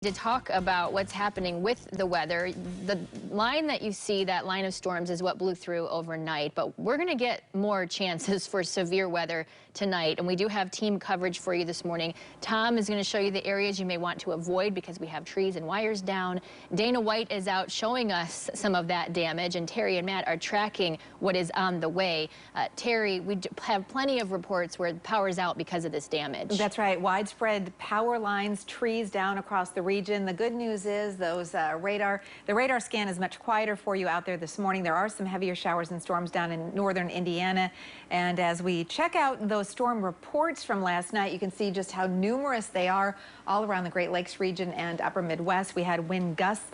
To talk about what's happening with the weather. The line that you see, that line of storms, is what blew through overnight, but we're going to get more chances for severe weather tonight, and we do have team coverage for you this morning. Tom is going to show you the areas you may want to avoid because we have trees and wires down. Dana White is out showing us some of that damage, and Terry and Matt are tracking what is on the way. Terry, we have plenty of reports where power's out because of this damage. That's right. Widespread power lines, trees down across the region. The good news is those the radar scan is much quieter for you out there this morning. There are some heavier showers and storms down in northern Indiana. And as we check out those storm reports from last night, you can see just how numerous they are all around the Great Lakes region and upper Midwest. We had wind gusts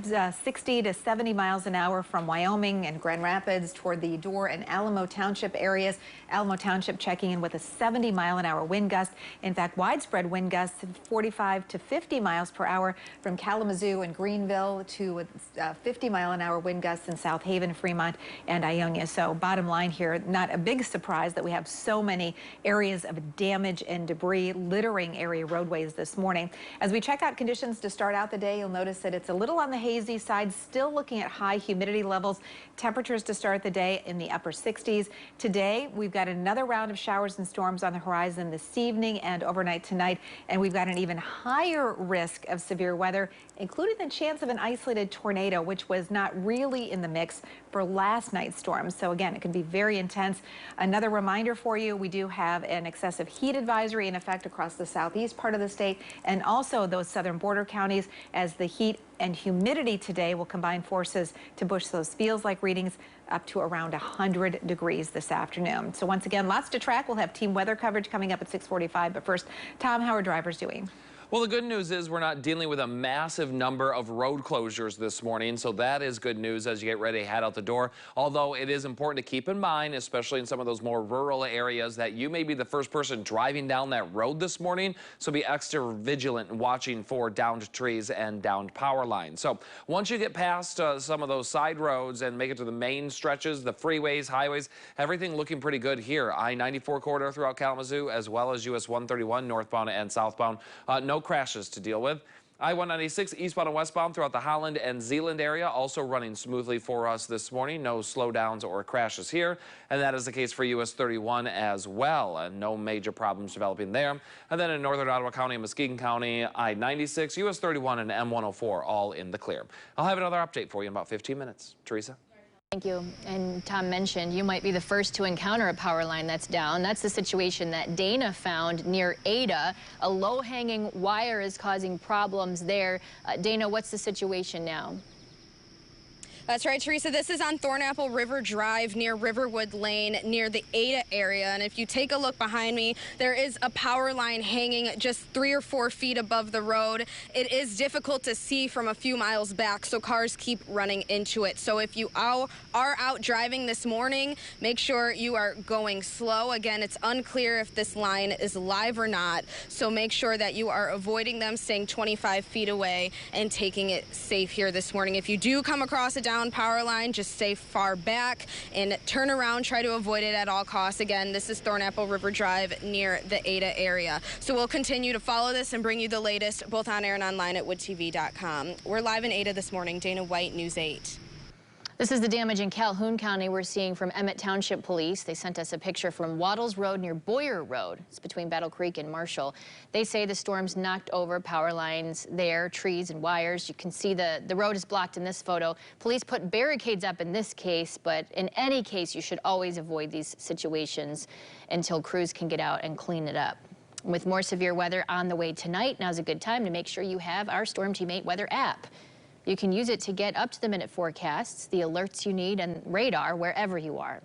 60 to 70 miles an hour from Wyoming and Grand Rapids toward the Door and Alamo Township areas. Alamo Township checking in with a 70-mile-an-hour wind gust. In fact, widespread wind gusts 45 to 50 miles per hour from Kalamazoo and Greenville to 50-mile-an-hour wind gusts in South Haven, Fremont, and Ionia. So bottom line here, not a big surprise that we have so many areas of damage and debris littering area roadways this morning. As we check out conditions to start out the day, you'll notice that it's a little on the hazy side, still looking at high humidity levels. Temperatures to start the day in the upper 60s. Today, we've got another round of showers and storms on the horizon this evening and overnight tonight, and we've got an even higher risk of severe weather, including the chance of an isolated tornado, which was not really in the mix for last night's storms. So again, it can be very intense. Another reminder for you, we do have an excessive heat advisory in effect across the southeast part of the state and also those southern border counties, as the heat and humidity today will combine forces to push those feels-like readings up to around 100 degrees this afternoon. So once again, lots to track. We'll have team weather coverage coming up at 6:45. But first, Tom, how are drivers doing? Well, the good news is we're not dealing with a massive number of road closures this morning, so that is good news as you get ready to head out the door. Although it is important to keep in mind, especially in some of those more rural areas, that you may be the first person driving down that road this morning, so be extra vigilant and watching for downed trees and downed power lines. So once you get past some of those side roads and make it to the main stretches, the freeways, highways, everything looking pretty good here. I-94 corridor throughout Kalamazoo, as well as US 131 northbound and southbound. No crashes to deal with. I-196 eastbound and westbound throughout the Holland and Zeeland area also running smoothly for us this morning. No slowdowns or crashes here, and that is the case for US 31 as well, and no major problems developing there. And then in northern Ottawa County and Muskegon County, I-96, US 31 and M104 all in the clear. I'll have another update for you in about 15 minutes. Teresa? Thank you. And Tom mentioned you might be the first to encounter a power line that's down. That's the situation that Dana found near Ada. A low-hanging wire is causing problems there. Dana, what's the situation now? That's right, Teresa. This is on Thornapple River Drive near Riverwood Lane near the Ada area. And if you take a look behind me, there is a power line hanging just 3 or 4 feet above the road. It is difficult to see from a few miles back, so cars keep running into it. So if you are out driving this morning, make sure you are going slow. Again, it's unclear if this line is live or not, so make sure that you are avoiding them, staying 25 feet away, and taking it safe here this morning. If you do come across a down power line, just stay far back and turn around. Try to avoid it at all costs. Again, this is Thornapple River Drive near the Ada area. So we'll continue to follow this and bring you the latest both on air and online at woodtv.com. We're live in Ada this morning. Dana White, News 8. This is the damage in Calhoun County we're seeing from Emmett Township Police. They sent us a picture from Waddles Road near Boyer Road. It's between Battle Creek and Marshall. They say the storms knocked over power lines there, trees and wires. You can see the road is blocked in this photo. Police put barricades up in this case, but in any case, you should always avoid these situations until crews can get out and clean it up. With more severe weather on the way tonight, now's a good time to make sure you have our Storm Team 8 weather app. You can use it to get up-to-the-minute forecasts, the alerts you need, and radar wherever you are.